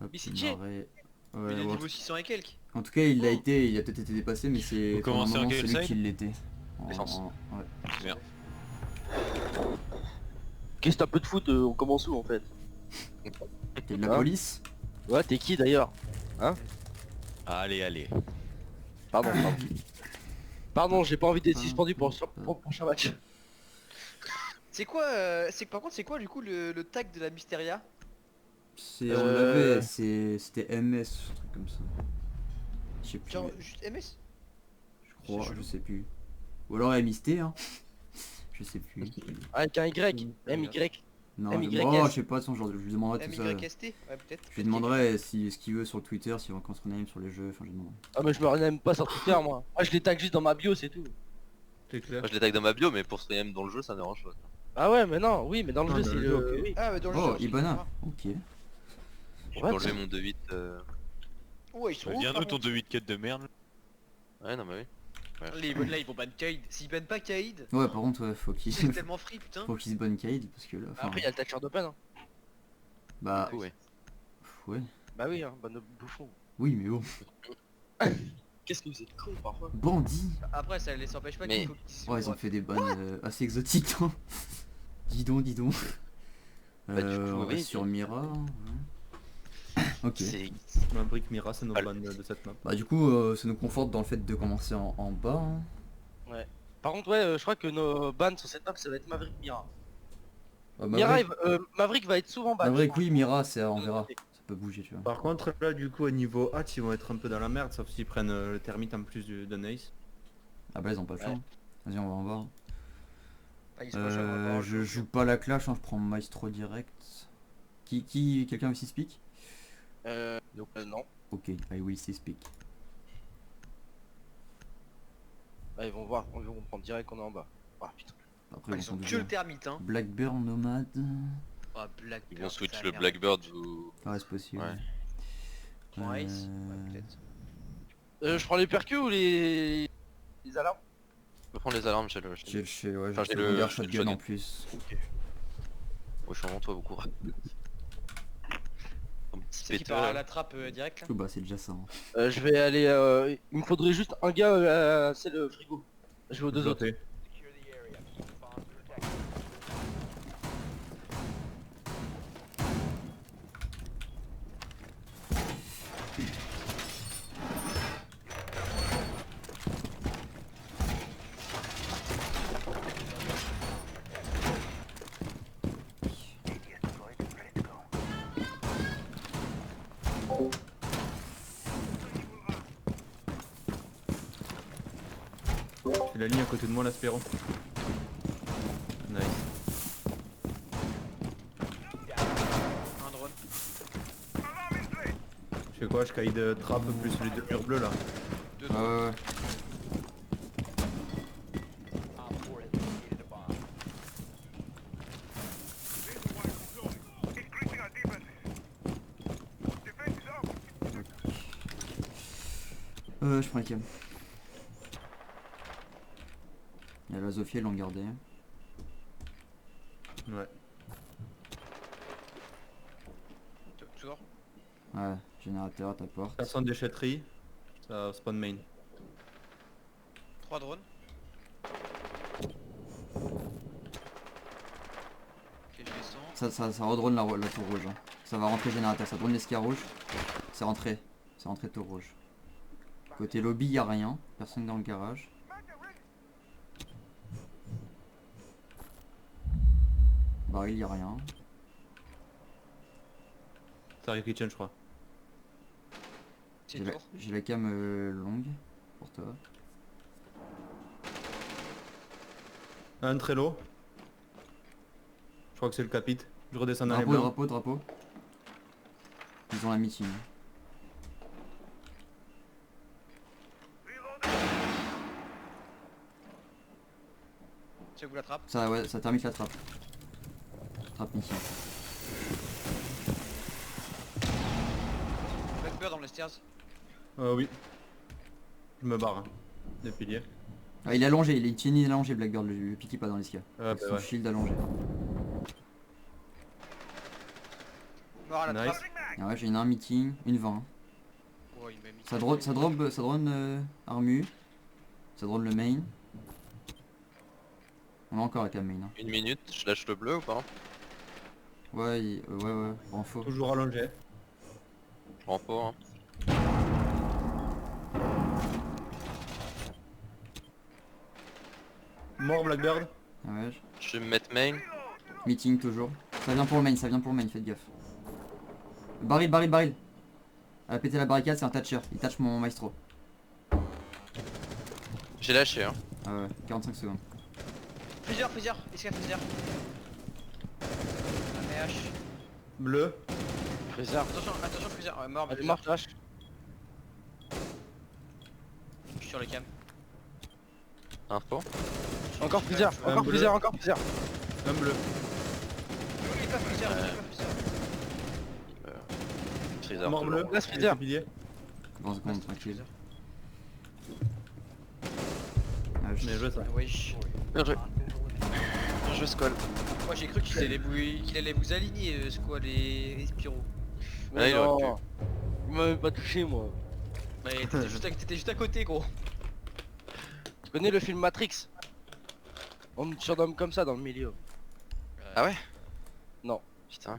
Hop, BCG. marais. Mais il est Ouais, niveau 600 et quelques. en tout cas, il l'a été, il a peut-être été dépassé, mais c'est Vous pour le commencez en moment quel c'est lui side? qui l'était. Défense. Ouais. C'est bien. Qu'est-ce que t'as peu de foot, on commence où en fait? T'es de la Hein? police? Ouais, t'es qui d'ailleurs? Hein? Allez, allez. Pardon, pardon. Pardon, j'ai pas envie d'être suspendu pour Ah. le prochain match. C'est quoi, par contre c'est quoi du coup le tag de la Mysteria? C'est, on l'avait, c'était MS, un truc comme ça. Je sais plus, Genre juste MS? je crois, c'est chelou. je sais plus. Ou alors MST, hein. Je sais plus. Avec un Y, MY. Non, MYS. oh, je sais pas, son genre, je lui demanderai tout ça. MYST? Ouais peut-être. Je lui demanderai si, ce qu'il veut sur le Twitter, s'il veut qu'on se rename sur les jeux, enfin je lui demanderai. Ah mais je me rename pas sur Twitter moi. Moi je les tag juste dans ma bio, c'est tout. C'est clair. Moi je les tag dans ma bio, mais pour se rename dans le jeu, ça me dérange pas. Ah ouais mais non, oui mais dans le Non, jeu dans c'est le le... jeu, ok. Oui. Ah mais dans le Oh, jeu. Ibana, ok. Je peux Ouais, enlever mon 2-8. Ouais ils sont Viens ouf, nous par ton contre. 2-8 4 de merde. Ouais, non, bah oui. Ouais. Là ils vont ban Kaïd. S'ils bannent pas Kaïd, Ouais, par contre, ouais, faut qu'il c'est tellement free putain. faut qu'il se bonne Kaid, parce que là, enfin, Après il y a le Thatcher d'Open hein. bah, Du coup, ouais. ouais, Bah oui hein, bonne bouffon. oui, mais bon, Qu'est-ce que vous êtes con parfois. bandit. Après ça les empêche pas Mais- qu'il faut qu'ils Ouais, ils ont fait des bannes assez exotiques, hein. Dis donc, dis donc. Bah, du coup, On oui, reste sur Mira. Ouais. Ok. C'est. Ma brique Mira, c'est notre ban de cette map. Bah du coup, ça nous conforte dans le fait de commencer en bas. Hein. Par contre ouais, je crois que nos bans sur cette map ça va être Maverick Mira. Ah, Mira, Maverick va être souvent ban. Maverick, oui, Mira, c'est on verra. Ça peut bouger, tu vois. Par contre, là, du coup, au niveau hâte, ils vont être un peu dans la merde, sauf s'ils prennent le thermite en plus de Nice. Ah bah ils ont pas le choix. Ouais. Vas-y, on va en bas. Ah, ils se projettent, on va voir le Je jeu. joue pas la clash, hein, je prends Maestro direct. Quelqu'un veut s'y speak? Non. Ok, I will s'y speak. Bah, ils vont voir, ils vont prendre direct qu'on est en bas. Ah putain. Après, Ah, ils ils vont ont s'en que le douter. thermite hein. Blackbird Nomade. Ah Black. Ils vont switch le Blackbird ou. Ouais, c'est possible. Ouais. Prends Ice. Euh, Ouais peut-être. Je prends les percus ou les alarmes? Je peux prendre les alarmes, j'ai le. J'ai le chez, ouais, Enfin, j'ai j'ai le le- Hunger j'ai le Shotgun shotgun. en plus. Ok. Ouais, je suis vraiment toi beaucoup. Un petit C'est qui péteur. part à la trappe direct là? Oh, bah c'est déjà ça. Hein. Je vais aller... il me faudrait juste un gars, c'est le frigo. Je vais aux deux autres. Bloqué. J'ai la ligne à côté de moi, l'Aspéro. Nice. Un drone. Je fais quoi? Je caille de trappe plus les deux murs bleus là. Deux Ouais, drones. ouais, ouais. Je prends les cams. Il y a la Zofia, ils l'ont gardé. Ouais. Toujours. Ouais, générateur à ta porte. Personne déchetterie. Ça spawn main. 3 drones. Ok je descends. Ça redrone la tour rouge. Hein. Ça va rentrer générateur, ça drone l'escar rouge. C'est rentré. C'est rentré tour rouge. Côté lobby, y a rien. Personne dans le garage. Baril, y a rien. Ça arrive kitchen, je crois. C'est J'ai le la, tour. j'ai la cam longue pour toi. Un Trello. Je crois que c'est le capit. Je redescends dans les Drapeau, blancs. drapeau, drapeau. Ils ont la meeting. C'est où la trappe? Ça, ouais, ça termine la trappe. Trappe mission. Blackbird dans les stairs. Oui. Je me barre. Hein. Des piliers. Ah, il est allongé, il est tiny allongé Blackbird, le piquet pas dans les skias. Ah, Son shield allongé. Mort à la Nice. trappe. Et ouais, j'ai une 1 meeting, une 20. Oh, il m'a mis. Ça drone armu. Ça drone le main. On a encore avec la main. Hein. 1 minute, je lâche le bleu ou pas? Ouais, ouais, renfort. Toujours allongé. Je prends pas, hein. Mort Blackbird. Ah ouais, Je vais me mettre main. meeting toujours. Ça vient pour le main, faites gaffe. Baril. Elle a pété la barricade, c'est un thatcher. Il touch mon maestro. J'ai lâché, hein. Ah ouais, 45 secondes. Plusieurs, escale plusieurs. Un MH. Bleu. Freezer. Attention, plusieurs. Mort, Elle est morte, lâche. Je suis sur les cams. Info. Encore Freezer, Un encore bleu. Freezer, encore Freezer. Un bleu. Il est pas plusieurs, Freezer. Mort bleu. Laisse Freezer. Pilier. 20 secondes, tranquille. Ah, Bien joué ça. Wesh. Bien joué. Bien joué Squall. Moi j'ai cru qu'il allait vous aligner, quoi, les Spyro. Ouais, il aurait non. Il m'avait pas touché moi. Mais t'étais juste à côté, gros. Tu connais le film Matrix? On me surnomme comme ça dans le milieu. Ah ouais? Non. Putain.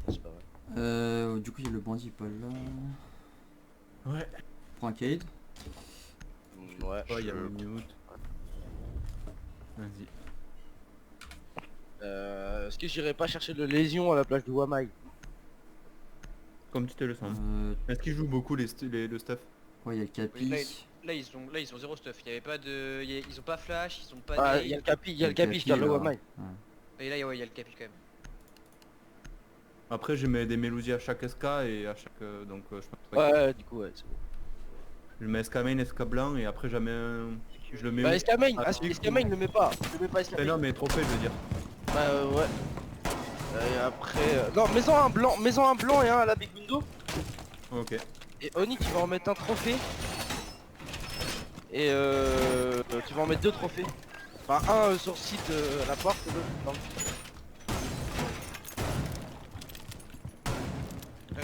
C'est pas vrai. Du coup, il y a le bandit pas là. Ouais. Prends un Cade. Ouais. Oh, il y a une minute. Vas-y. Est-ce que j'irai pas chercher le lésion à la plage de Wamai? Comme tu te le sens. Euh, Est-ce qu'ils jouent beaucoup le stuff? ouais, il y a le Capi. Là ils ont zéro stuff. Il y avait pas de. Ils ont pas flash, ils ont pas. Ah, nade. il y a le capi, je Capi, garde le là. Wamai. Et là, ouais, il y a le capi quand même. Après je mets des mélodies à chaque SK et à chaque... donc je pense pas que- Ouais, du coup, ouais, c'est bon. Je mets SK main, SK blanc et après jamais un... Je le mets Bah, où? Escamain, Actif Escamain, ou- ne le met pas. Ne le mets pas Mais Escamain. non mais trophée je veux dire. Bah, ouais. Et après. Non, mets-en un blanc et un à la Big Window. Ok. Et Oni, tu vas en mettre un trophée. Et tu vas en mettre deux trophées. Enfin, un sur site à la porte et l'autre dans le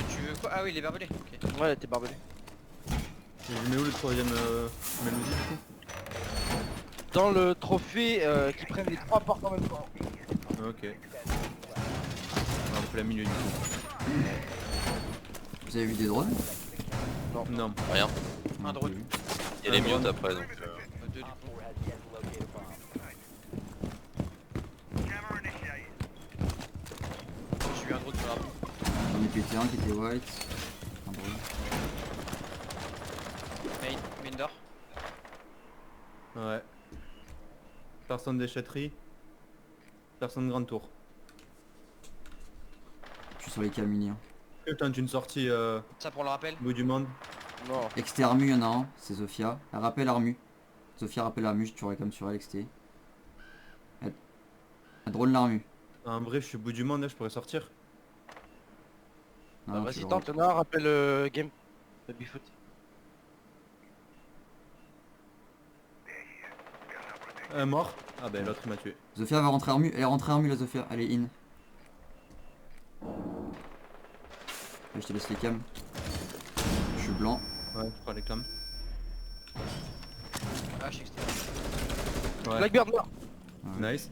Tu veux quoi? Ah oui, les barbelés. Ok. Ouais, t'es barbelé. Et je mets où le troisième mélodie du coup? Dans le trophée qui prennent les trois portes en même temps. Ok. En plein milieu du coup. Vous avez vu des drones? Non. Rien. Un drone. Il y a les drone. mutes après donc. Deux du coup. J'ai eu un drone sur la boue. J'en ai pété un qui était white. Un drone. Main door. Ouais. Personne déchetterie. Personne grande tour. Je suis sur les camini. Hein. Que tente une sortie Ça pour le rappel. bout du monde. Non. XT Armu, il y en a un, c'est Zofia. Elle rappelle Armu. Zofia rappelle Armu, je tuerai comme sur elle XT. Elle drone l'Armu. En vrai je suis bout du monde là, je pourrais sortir. Non, Bah, tu vas-y, le tente, y'en a un, rappelle game. Le Bifoot. Un mort. Ah ben l'autre il m'a tué. Zofia va rentrer Armu. Elle est rentrée Armu la Zofia. Elle est in. Allez, je te laisse les cams. Je suis blanc. Ouais, je prends les clams. Ah, je sais que c'était. Ouais. Blackbird mort. Nice.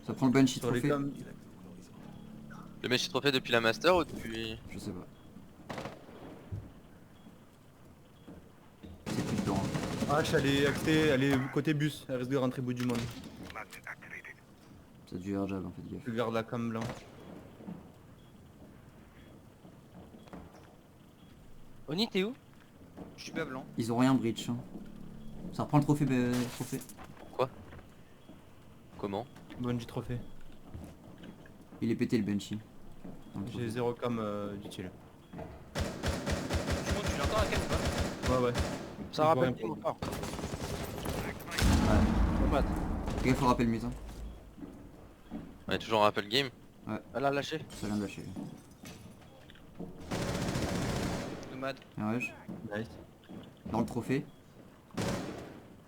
Ça prend le Banshee Sur les trophée. clams. Le mec trophée depuis la master ou depuis. Je sais pas. C'est plus blanc. H elle est axée, elle est côté bus, elle risque de rentrer bout du monde. C'est du air jab en fait, gaffe. Je garde la cam blanc. Oni, t'es où? Je suis pas blanc. Ils ont rien breach. Hein. Ça reprend le trophée. Trophée. Comment? Bungie trophée. Il est pété le Banshee. Dans le J'ai trophée. 0 cam d'utile. Tu l'entends la cam ou pas? Ouais ouais. Ça Je rappelle vois game rien ou pas? Ouais. Nomade. Fais gaffe au rappel mute. Hein. On est toujours en rappel game. Elle a lâché. Ça vient de lâcher. Nomade. Ah ouais. Nice. Dans le trophée.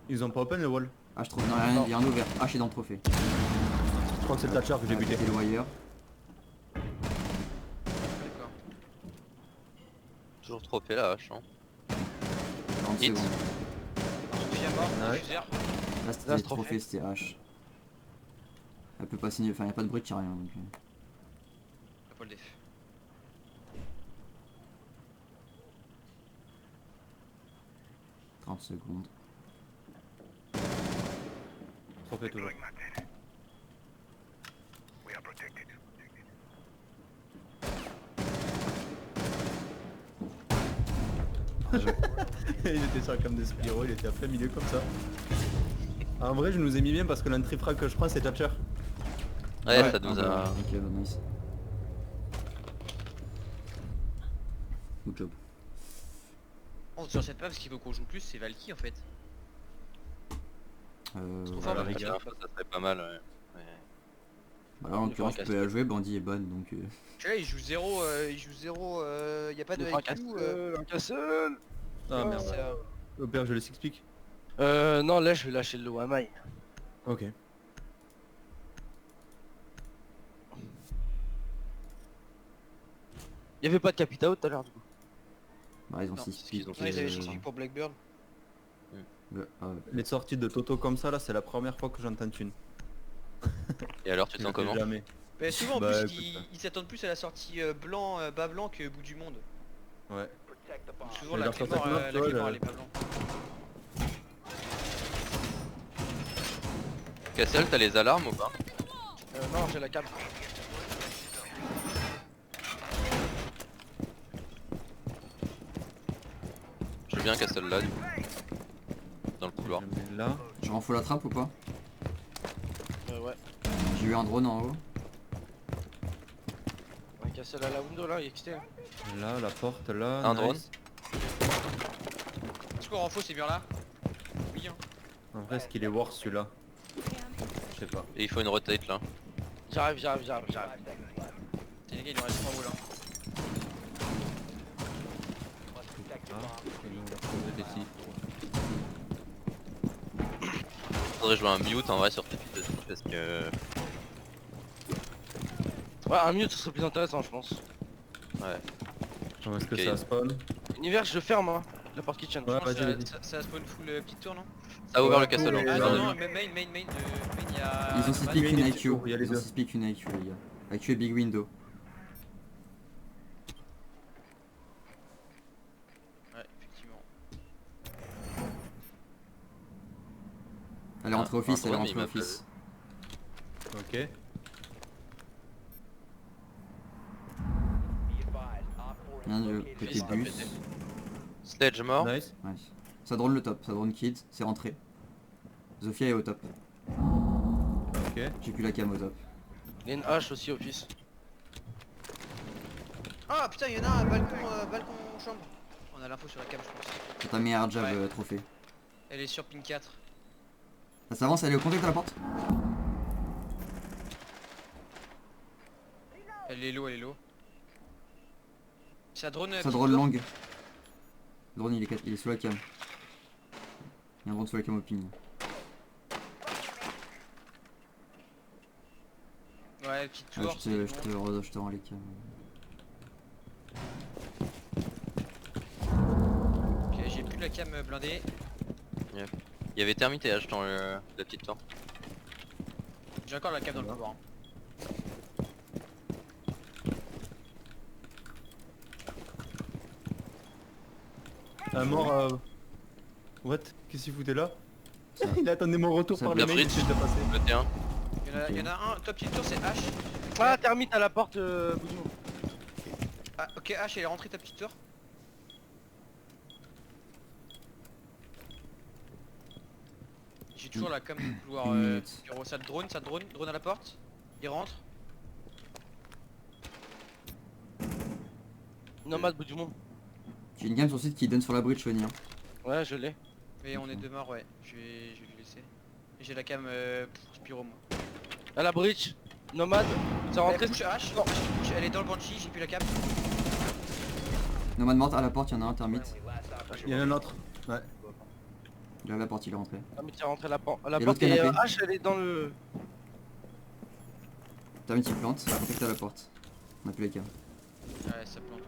Ils ont pas open le wall. Ah je trouve. Non, rien, il y a un ouvert. Ah je suis dans le trophée. Je crois que c'est le Thatcher que j'ai buté. Et le wire. D'accord. Toujours trophée la hache. Hein. 40 Hit. secondes. Sophia mort, Ouais. diffuseur. Là c'était Là, le ce trophée. trophée, c'était H. Elle peut pas signer, enfin y a pas de bruit, y'a rien donc. Pas le def. « 30 secondes. Trophée toujours. Il était sur la cam de Spiro, il était à plein milieu comme ça. En vrai, je nous ai mis bien parce que l'entrée frag que je prends, c'est Thatcher. Ouais, ça nous a. Ok, bah, nice. Good job. Oh, sur cette map, ce qu'il faut qu'on joue plus, c'est Valky en fait. Euh, Fort, La Valky. dernière fois, ça serait pas mal. Ouais. Ouais. bah là en l'occurrence tu peux la jouer, Bandit est bonne donc... Tu vois, il joue 0, y a pas de Un IQ. castle, un castle. Ah merde. c'est, Au pire, je les explique. Non, là je vais lâcher le Wamai. Ok. Y'avait pas de Capitao tout à l'heure du coup. Bah ils ont Non, 6 c'est qu'ils pics. ont Ouais, ils avaient Euh, 6 pour Blackbird. Les sorties de Toto comme ça, là, c'est la première fois que j'entends une. Et alors, tu te Je sens le fais comment? jamais. Bah, souvent en Bah, plus, écoute, ils s'attendent plus à la sortie blanc, bas blanc que bout du monde. Ouais. Donc souvent Mais la leur clé sortie mort, map, la tu vois, clé mort là- elle est pas blanc. Castle, t'as les alarmes ou pas? Non, j'ai la cam. Je veux bien Castle là, du coup. Dans le couloir. Je mets là. Je renfous la trappe ou pas? Ouais. J'ai eu un drone en haut. Un castle à la window là, XT. Là, la porte, là. Un nice. drone. Est-ce qu'on renfaux ces murs là? Oui hein. En vrai, est-ce qu'il est worse celui-là? Je sais pas. Et il faut une rotate là. J'arrive. Tiens les gars, il nous reste 3 balles. Ah, et nous, on va trouver ici. Faudrait jouer un mute en vrai sur T aussi parce que. Ouais, un mute ce serait plus intéressant je pense. Ouais. Comment est-ce que Ok. ça spawn? Univers, je ferme hein, la porte kitchen. Ouais, vas-y, vas-y. Ça spawn full petite tour non? Ça a ouvert Ouais, le castle. tout hein. est- Ah non, non non. non, main, il y a... Ils ont 6 Val- pics, il y a une des IQ. petits tours, il y a les Ils ont deux. 6 pics, une IQ les gars. IQ et big window. Ouais, effectivement. Elle est rentrée Ah, office, un elle est drone, rentrée il m'a office. Ok. Bien de côté Fils, bus. Sledge mort. Nice. Ouais. Ça drone le top, ça drone kids, c'est rentré. Zofia est au top. Ok. J'ai plus la cam au top. Il y a une hache aussi office. Ah putain, il y en a un balcon chambre. On a l'info sur la cam je pense. C'est ta meilleure jab Ouais. trophée. Elle est sur ping 4. Ça s'avance, elle est au contact de la porte. Elle est low, Ça drone. Ça petite drone tour. longue. Le drone il est sous la cam. Il y a un drone sous la cam au ping. Ouais, petite Ouais, tour. je te rends les cams. Ok, j'ai plus la cam blindée. Il y avait Thermite et H dans la petite tour. J'ai encore la cam dans le couloir. hein. Un mort. What? Qu'est-ce qu'il foutait là? Il attendait mon retour Ça par la le mail, il bridge. s'est déjà passé. Le T1. Il y en a un, top petite tour, c'est H. Ah, termite à la porte bout du monde. Ah, ok, H, elle est rentrée ta petite tour. J'ai toujours la cam du couloir. Une minute. Bureau. Ça drone à la porte. Il rentre. Nomade bout du monde. J'ai une game sur site qui donne sur la bridge venir. Ouais, je l'ai. Mais on est deux morts, ouais. Je vais lui laisser. Et j'ai la cam pour Spiro, moi. À la bridge. Nomade. C'est rentré. Elle push H. Non. Elle est dans le Banshee, j'ai plus la cam. Nomad morte à la porte, il y en a un termite. Il y en a un autre. Ouais. Il est à la porte, il est rentré. Termite est rentré à la porte. À la Et porte l'autre et canapé. H elle est dans le. Termite il plante, contact à la porte. On a plus les cams. Ouais, ça plante.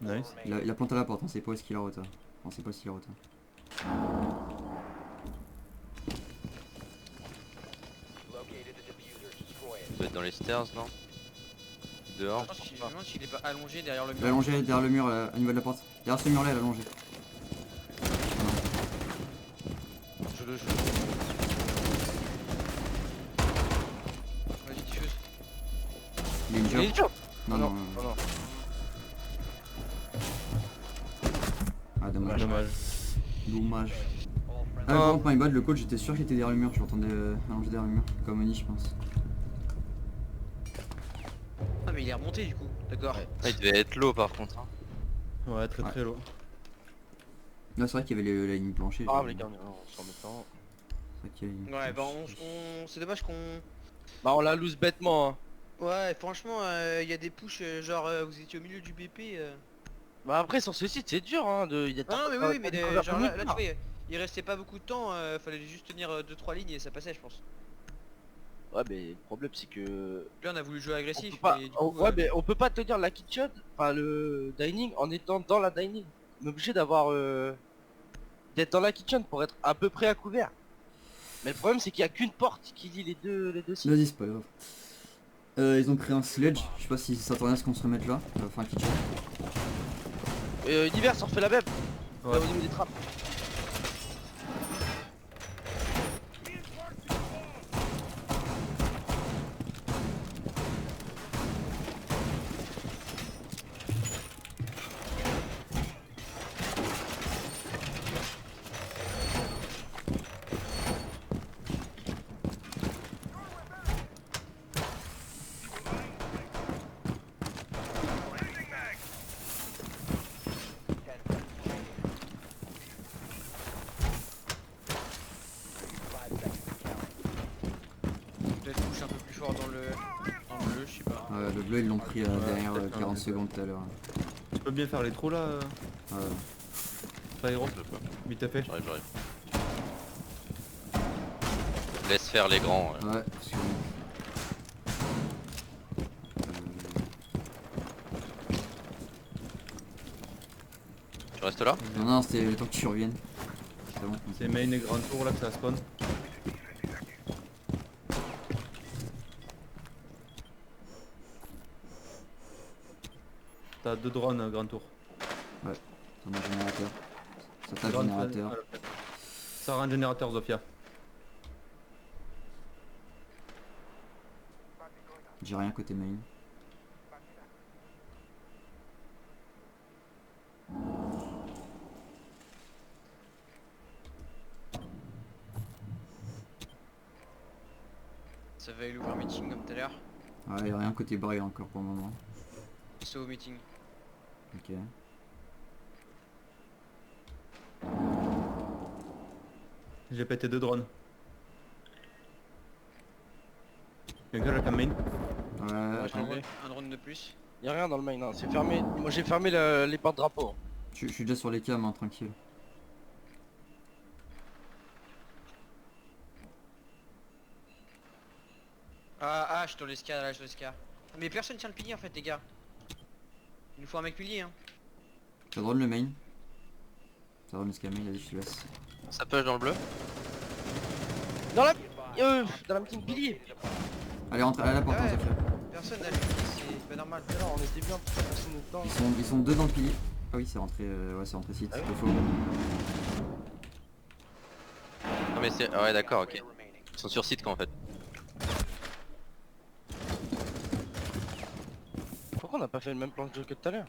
Nice. Il a planté à la porte, on sait pas où est-ce qu'il a rota. On sait pas s'il a rota. Il doit être dans les stairs, non? Dehors. Je pense qu'il- je me demande s'il est pas allongé derrière le Il est mur. allongé derrière le mur, là, au niveau de la porte. Derrière ce mur là, il est allongé. Je le joue. Vas-y, diffuse. Il est Il est injure. dur. Non, non, non. non, non. Ah, dommage. Dommage. Dommage. Ah, Ah. bon, my bad, le coach, j'étais sûr qu'il était derrière le mur. Je l'entendais allongé derrière le mur. Comme Oni, je pense. Ah, mais il est remonté du coup. D'accord. Ah, il devait être low par contre. Hein. Ouais, très très lourd. Là, c'est vrai qu'il y avait la ligne planchée. Ah, les gars, on s'en mettant. C'est vrai qu'il y a la ligne Ouais, bah planchée. c'est dommage qu'on... Bah, on la lose bêtement. Hein. Ouais, franchement, il y a des pushs, genre vous étiez au milieu du BP. Bah, après, sur ce site, c'est dur. Hein, de... y a Ah non, mais oui, mais des genre là, tu vois, il restait pas beaucoup de temps, fallait juste tenir 2-3 lignes et ça passait, je pense. Ouais, mais le problème, c'est que. Là, on a voulu jouer On agressif, peut pas... mais du coup, ouais, mais on peut pas tenir la kitchen, enfin le dining, en étant dans la dining. On est obligé d'avoir. D'être dans la kitchen pour être à peu près à couvert. Mais le problème, c'est qu'il y a qu'une porte qui lie les deux sites. Vas-y, c'est pas grave. Ils ont créé un sledge. Je sais pas si ça s'attendait à ce qu'on se remette là. Enfin, kitchen. Univers, on refait la même. Ouais. Au niveau des trappes. peut-être push un peu plus fort dans le bleu, je sais pas. Le bleu, ils l'ont pris derrière peut-être 40 un secondes tout à l'heure. Tu peux bien faire les trous là, Ouais. Pyro. Je peux. Vite à fait. J'arrive. Laisse faire les grands. Ouais, parce que... Tu restes là? Non, non, c'était le temps que tu reviennes. C'est bon. C'est main et grand tour là que ça spawn. T'as 2 drones grand tour. T'en as un générateur. Ça tape Drone, générateur. Ça rend un générateur Zofia. J'ai rien côté main. Ça va aller ouvrir meeting comme tout à l'heure. Ouais, y'a rien côté barrière encore pour le moment. C'est au meeting. Ok. J'ai pété 2 drones. Quelqu'un la cam main. Ouais, attends. Un drone de plus. Y'a rien dans le main, hein. C'est fermé. Moi j'ai fermé les porte-drapeaux. Je suis déjà sur les cams, hein, tranquille. Ah, je suis dans l'escar, là, je suis dans l'escar. Mais personne tient le pilier en fait, les gars. Il nous faut un mec pilier, hein. Ça drone le main. Ça drone le scammer, vas-y, je te laisse. Ça push dans le bleu? Dans la meeting pilier. Allez, rentre à la porte, Ah ouais. hein, Zofia. Personne n'a le pilier, c'est pas normal. Alors on était bien, personne n'est dedans. Ils sont deux dans le pilier. Ah oui, c'est rentré, ouais, c'est rentré site. Ah oui. Il faut. Non mais c'est... Ouais d'accord, ok. Ils sont sur site quoi en fait. Pourquoi on n'a pas fait le même plan de jeu que tout à l'heure?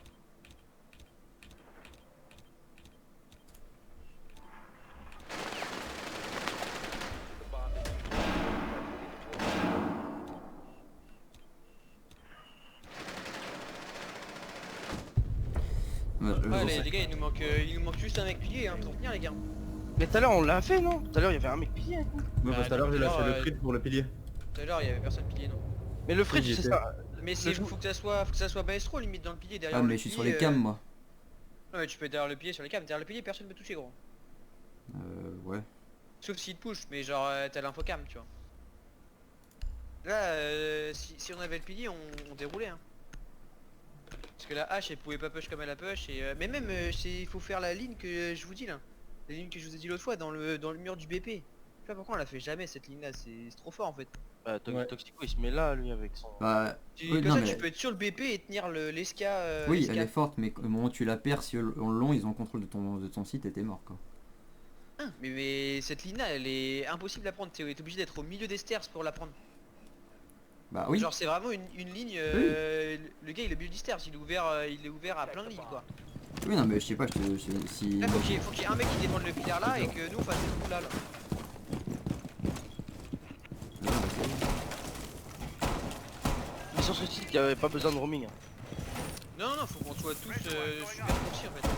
Ouais, les gars, il nous manque juste un mec pilier, hein, pour tenir, les gars. Mais tout à l'heure on l'a fait non? Tout à l'heure il y avait un mec pilier. Ouais, Bah, parce que tout à l'heure j'ai tout à lâché l'heure, le crit pour le pilier. Tout à l'heure, il y avait personne pilier, non. Mais le fridge j'y c'est étais. ça. Mais c'est faut que ça soit Maestro limite dans le pilier derrière Ah, le mais je suis sur pilier, les cams, moi. Non mais tu peux être derrière le pilier sur les cams, derrière le pilier personne peut toucher gros. Ouais. Sauf s'il te push, mais genre t'as l'infocam tu vois. Là si on avait le pilier on déroulait hein. Parce que la hache elle pouvait pas push comme elle a push et mais même il faut faire la ligne que je vous dis là. La ligne que je vous ai dit l'autre fois dans le mur du BP. Je sais pas pourquoi on la fait jamais cette ligne là, c'est trop fort en fait. Bah, Ouais. Toxico il se met là lui avec son. Bah, Tu, oui, comme non, ça mais- tu peux être sur le BP et tenir l'esca. oui, l'esca. elle est forte, mais au moment où tu la perds, si en long, ils ont le contrôle de ton site et t'es mort, quoi. Mais cette ligne là elle est impossible à prendre, t'es obligé d'être au milieu des stairs pour la prendre. Bah oui, Genre c'est vraiment une ligne, le gars il est au milieu des stairs, il est ouvert à plein de lignes quoi. oui, non, mais je sais pas, si... Là faut qu'il y ait un mec qui défende le pilar là et que nous on fasse des coups là. Ouais, bah, c'est- Mais sur ce site il y avait pas besoin de roaming. Hein. Non, faut qu'on soit tous super concis en fait.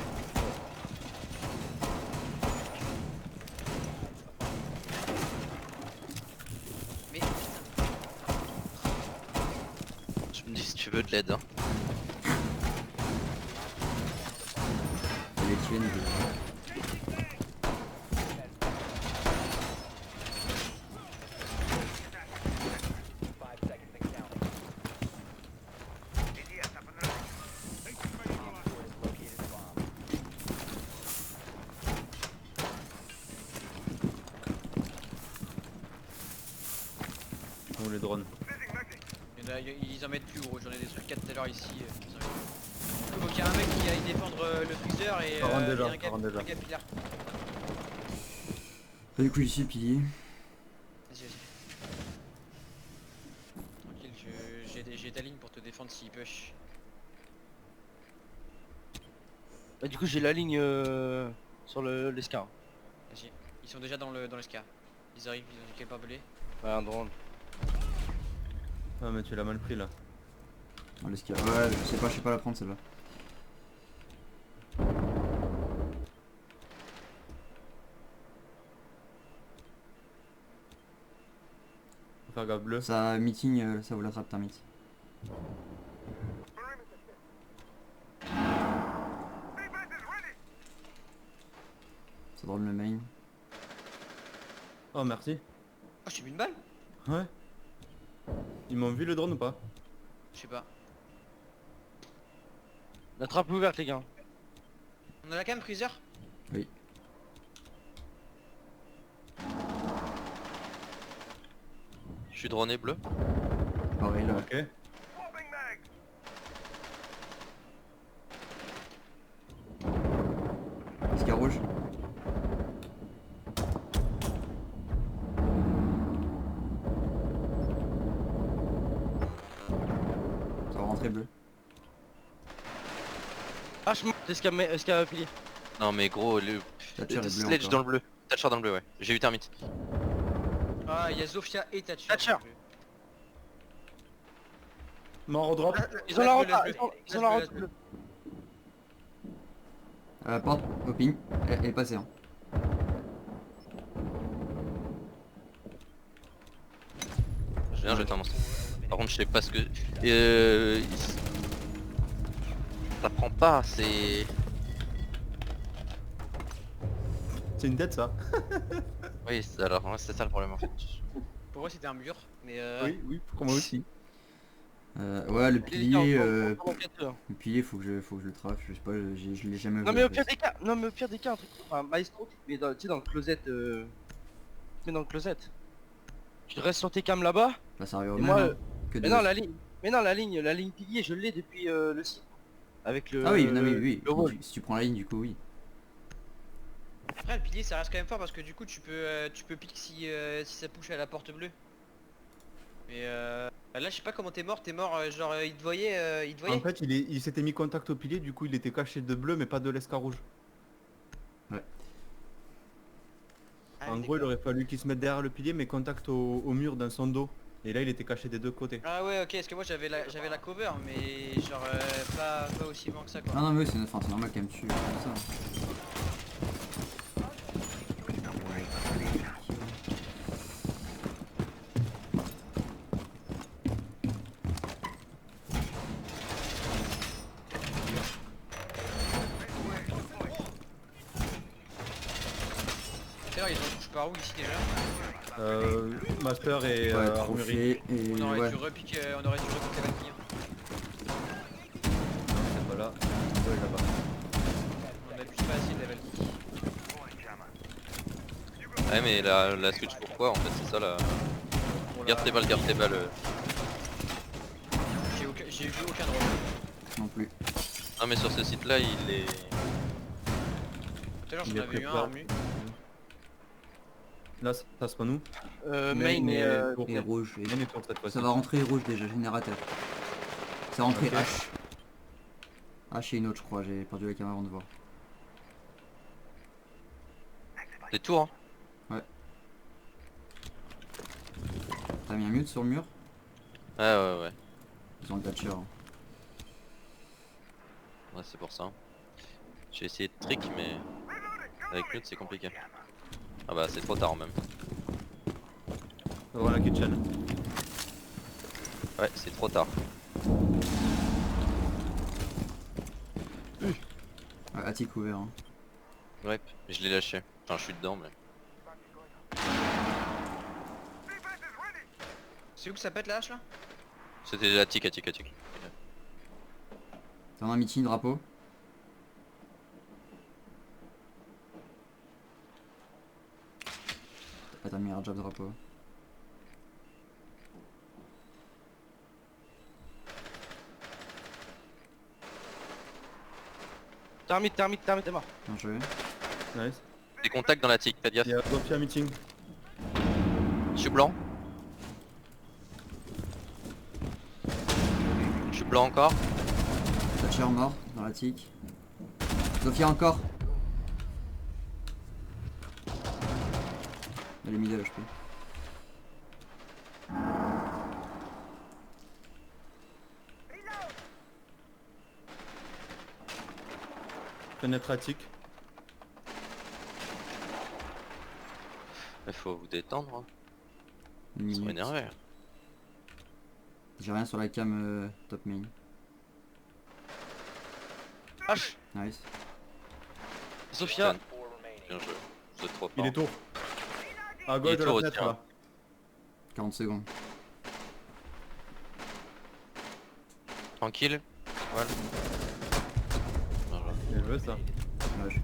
Mais putain, Je me dis si tu veux de l'aide. Hein. elle est tuée, mais- Ou les drones. ils en mettent plus gros, j'en ai détruit 4 tout à l'heure ici. Ils en mettent plus. Du coup, faut qu'il y ait un mec qui aille défendre le freezer et Ça rentre déjà, un ça rentre déjà. gars pilar. Du coup, ici, pilier. Vas-y. Tranquille, j'ai ta ligne pour te défendre s'il push. Bah, du coup j'ai la ligne sur l'escar. Vas-y, ils sont déjà dans l'escar. Ils arrivent, ils ont du capable. Ouais, un drone. Ah mais tu l'as mal pris là. Dans l'esquive. Ouais, je sais pas la prendre celle-là. Faut faire gaffe bleu. Ça, meeting, ça vous l'attrape, termite. Ça drone le main. Oh merci. Oh, j'ai mis une balle? Ouais. Ils m'ont vu le drone ou pas? Je sais pas. La trappe est ouverte les gars. On a la cam freezer? Je suis droné bleu. Pareil là. Ok. Escar rouge. Ça va rentrer bleu. Ah je monte esca pilier. Non mais gros, le Thatcher est bleu sledge encore. dans le bleu. Thatcher dans le bleu, ouais. J'ai eu termite. Ah, il y a Zofia et Thatcher. Thatcher. Mort au drop. Ils ont la Laisse route, bleu, ils ont la laisse route. bleu. À la porte, au ping. Elle est passée. Hein. J'ai bien jeté un monstre. Par contre, je sais pas ce que. Ça prend pas, c'est. C'est une tête ça. Oui, alors ouais, c'est ça le problème en fait. Pour moi, c'était un mur, mais Oui, pour moi aussi. Ouais, le pilier, hein. le pilier, faut que je le trafe. Je sais pas, je l'ai jamais vu. Non mais en au pire fait. des cas, non mais au pire des cas un truc, enfin maestro, mais tu sais dans le closet, mais dans le closet. Tu restes sur tes cams là-bas. Bah, ça arrive au Et même. moi, hein, que mais de- non la ligne pilier, je l'ai depuis le site. Avec le. Ah oui, non mais oui. le wall. Si tu prends la ligne, du coup, oui. après le pilier ça reste quand même fort parce que du coup tu peux pique si ça push à la porte bleue. Mais là je sais pas comment t'es mort genre il te voyait, En fait, il s'était mis contact au pilier, du coup il était caché de bleu mais pas de l'escar rouge. Ah, En gros, il d'accord. aurait fallu qu'il se mette derrière le pilier mais contact au mur dans son dos. Et là, il était caché des deux côtés. Ah ouais ok, parce que moi j'avais la cover mais genre pas aussi loin que ça quoi. Ah non mais oui, c'est normal qu'elle me tue comme ça. D'ailleurs ils en touchent par où ici déjà? Master et Ouais, armurerie. trophée et On aurait ouais. dû repiquer avec qui hein. level là-bas. On a plus pas assez de level. Ouais, mais la switch pourquoi en fait, c'est ça la. Pour Garde tes balles, garde tes balles. J'ai vu aucun drop. Non plus. Non, mais sur ce site là, il est. Tout à l'heure Il j'en est avais eu un préparé. armu. Là, ça se nous. Main et Et rouge. Et... On est pour cette fois-ci. Ça va rentrer rouge déjà, générateur. C'est rentré Ok. H. H et une autre je crois, j'ai perdu la caméra avant de voir. Des tours, hein. T'as mis un mute sur le mur? Ouais. Ils ont le Thatcher. Hein. Ouais, c'est pour ça. J'ai essayé de trick, mais avec mute c'est compliqué. Ah bah, c'est trop tard même. On va voir la kitchen. Ouais, c'est trop tard. Ouais, attic ouvert. Hein. Ouais, je l'ai lâché. Enfin, je suis dedans, mais. C'est où que ça pète la hache là? C'était la tic. T'as un meeting drapeau? Ah, t'as mis un job drapeau. Termite, t'es mort. Bien joué. Nice. Des contacts dans la tic, faites gaffe. Il y a Zofia meeting. Je suis blanc. Je suis blanc encore. Thatcher mort dans la tic. Zofia encore. Elle est middle HP. Fenêtre attic. Il faut vous détendre. Hein. Une Ils sont minute. énervés. J'ai rien sur la cam top main. H. Nice. Sophia. Bien joué. Vous êtes trop Il fort. est tour. À gauche est de tour la aussi, fenêtre hein. là. 40 secondes. Tranquille. Voilà. Bien joué. Bien joué ça. Dommage.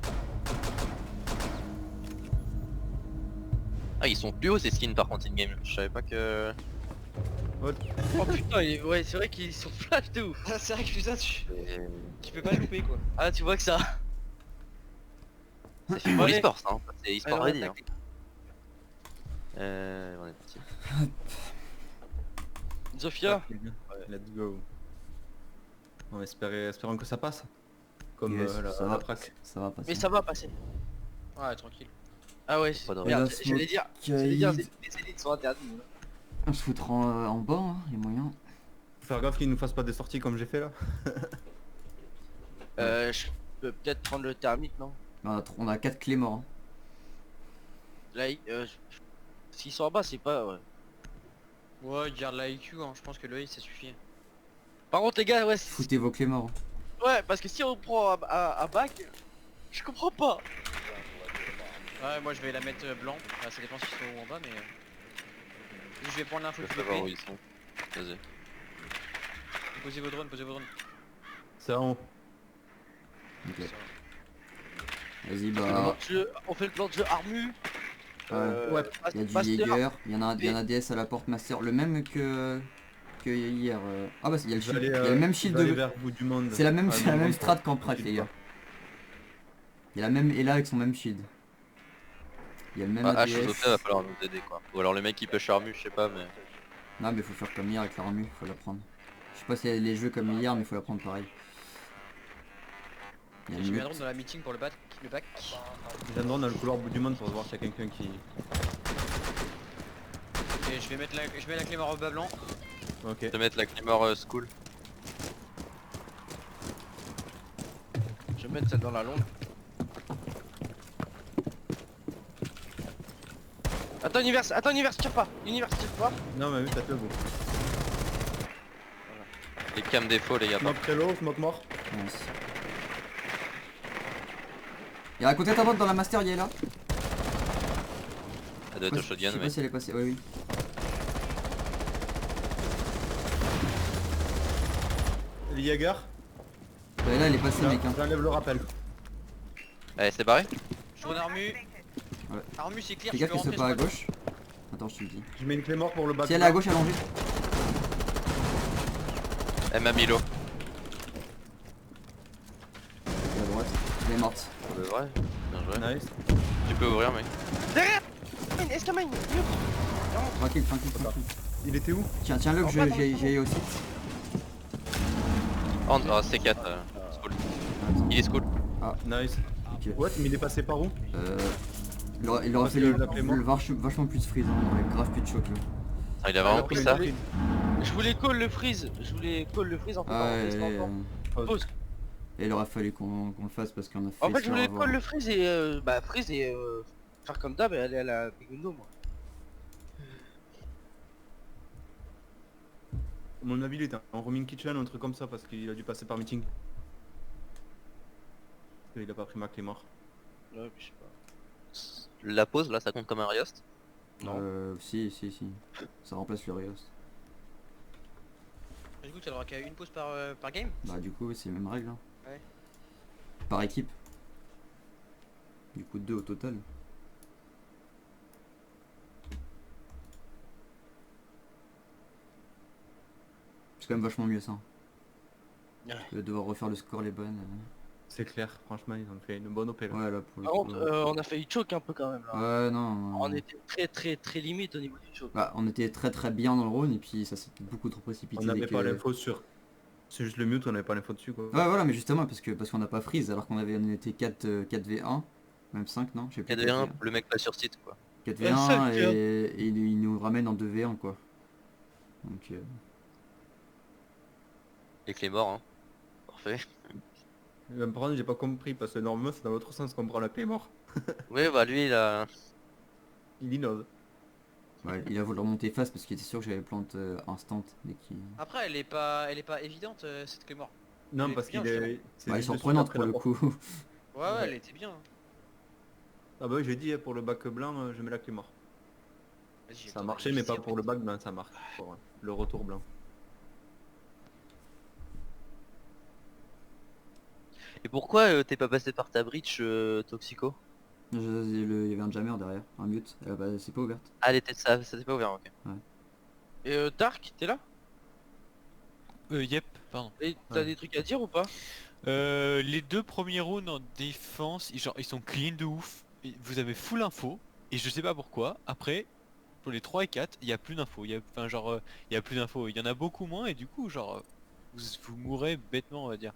Ah, ils sont plus hauts ces skins par contre in-game. Je savais pas que. Oh putain, ouais, c'est vrai qu'ils sont flash de ouf. Ah, c'est vrai que putain tu peux pas le louper quoi. Ah, tu vois que ça. C'est fait pour Ouais. l'e-sport ça, hein. C'est e-sport Alors, ready. Hein. attaque. On est parti. Zofia. Ok, let's go. On espérons que ça passe. Comme Yes, la, ça la va. prac. Ça va passer. Mais ça va passer. Ouais, tranquille. Ah ouais, Pas de merde, raison. j'allais dire, les élites sont interdites. On se foutra en bas, hein, les moyens. Faut faire gaffe qu'ils nous fassent pas des sorties comme j'ai fait là. Je peux peut-être prendre le thermique, non? On a 4 clés morts. Hein. Là, s'ils sont en bas, c'est pas... Ouais. Ouais, garde la IQ, hein. Je pense que l'œil ça suffit. Par contre, les gars, ouais, Foutez vos clés morts. ouais, parce que si on prend à bac, je comprends pas. Ouais, moi je vais la mettre blanc. Ah, ça dépend si c'est haut ou en bas, mais. Je vais prendre l'info Je du peux savoir où BP. ils sont. Vas-y. Posez vos drones, posez vos drones. C'est en haut. Ok. Vas-y, Le plan bah. de jeu- on fait le plan de jeu armu. Ouais, Il y a du Master. Jaeger, il y en a un DS à la porte Master, le même que hier. Ah bah il y a le Je vais shield, aller, il y a le même shield aller de. vers le bout du monde. C'est la même, Ah, c'est la non, même non, strat qu'en prat t'inquiète les gars. pas. Il y a la même Ella avec son même shield. Il y a le même Ah, H ADS. Zofia va falloir nous aider quoi. Ou alors le mec qui peut charmu, je sais pas mais. Non mais faut faire comme hier avec l'armure, faut la prendre. Je sais pas si les jeux comme hier mais faut la prendre pareil. Il y a J'ai le mis un mute. drone dans la meeting pour le bac. J'ai un drone dans le couloir au bout du monde pour voir s'il y a quelqu'un qui... Et je mets la clé mort au bas blanc. Ok. Je vais mettre la Claymore school. Je vais mettre celle dans la longue. Attends, univers, tire pas. Univers, tire pas. Non mais oui, ça fait vous. Les cam défaut les gars. Smoke très low, smoke mort. Nice. Il y a à côté de ta boîte dans la master, il y est là. Elle doit être au Je shotgun sais mais. pas si elle est passée, oui oui. Le Jaeger. Et là, il est passé, mec. Hein. J'enlève le rappel. Allez, c'est barré. Je tourne Armu. Ouais. Armu, c'est clair, Fais tu gaffe peux qu'il soit rentrer pas à sur gauche. Attends, je te le dis. Je mets une clé mort pour le bac. Si elle est à gauche, allongée. Elle m'a mis l'eau. Elle est à droite. Elle est morte. C'est vrai. Bien joué. Nice. Tu peux ouvrir, mec. Escamine. Tranquille, tranquille, tranquille. Il était où? Tiens, tiens-le que j'ai aussi. Oh, C4. School. Il est school. Nice. Ok. Ouais, mais il est passé par où? Il aurait Parce fallu que l'appelait moi. vachement plus de freeze, hein. Il aurait grave plus de choc là. Ah, il a vraiment pris ça. Je voulais call le freeze. Je voulais call le freeze en fait. Ah en ouais, restant ouais, en pause. et il aurait fallu qu'on le fasse parce qu'on a fait. En fait, je sur voulais avoir. call le freeze et faire comme d'hab et aller à la Bigundo moi. À mon avis, il était en roaming kitchen ou un truc comme ça parce qu'il a dû passer par meeting. Il a pas pris ma clé mort. Ouais, puis je sais pas. La pause, là, ça compte comme un riost. Non. Si. Ça remplace le Rios. Du coup, tu droit qu'à une pause par game. Bah du coup c'est les mêmes règles. Hein. Ouais. Par équipe. Du coup 2 au total. C'est quand même vachement mieux ça. Ouais. Que de devoir refaire le score les bonnes. C'est clair, franchement, ils ont fait une bonne OP là. Ouais là pour le Par coup. contre, on a failli choke un peu quand même là. Ouais non. On était très limite au niveau du choke. Bah, on était très bien dans le round et puis ça s'est beaucoup trop précipité. On n'avait dès pas que- l'info sur. C'est juste le mute, on n'avait pas l'info dessus quoi. Ouais voilà mais justement parce qu'on n'a pas freeze alors qu'on était 4v1. Même 5 non? Je sais plus. 4v1, le mec pas sur site, quoi. 4v1 et il nous ramène en 2v1 quoi. Donc Les clés morts, hein. Parfait. Par contre, j'ai pas compris parce que normalement, c'est dans l'autre sens qu'on prend la clé mort. Oui, bah lui, il a. Il innove. ouais, il a voulu remonter face parce qu'il était sûr que j'avais plante instant dès qu'il. Après, elle est pas évidente cette clé mort. Non, Elle est parce bien, qu'il je est. c'est Ouais, elle est juste dessus surprenante après pour la le porte. coup. Ouais, elle était bien. Ah bah oui, j'ai dit pour le bac blanc, je mets la clé mort. Vas-y, j'ai Ça a besoin marché, d'aller mais pas visiter, pour le bac blanc, ça marche. Pour le retour blanc. Et pourquoi t'es pas passé par ta breach Toxico? Il y avait un jammer derrière, un mute. Bah, c'est pas ouverte. Ah, elle était ça t'est pas ouvert, ok. Et Dark, t'es là? Yep, pardon. Et t'as Ouais. des trucs à dire ou pas? Les deux premiers rounds en défense, ils sont clean de ouf. Vous avez full info, et je sais pas pourquoi. Après, pour les 3 et 4, il y a plus d'infos. Il y a plus d'infos. Il y en a beaucoup moins, et du coup, vous mourrez bêtement, on va dire.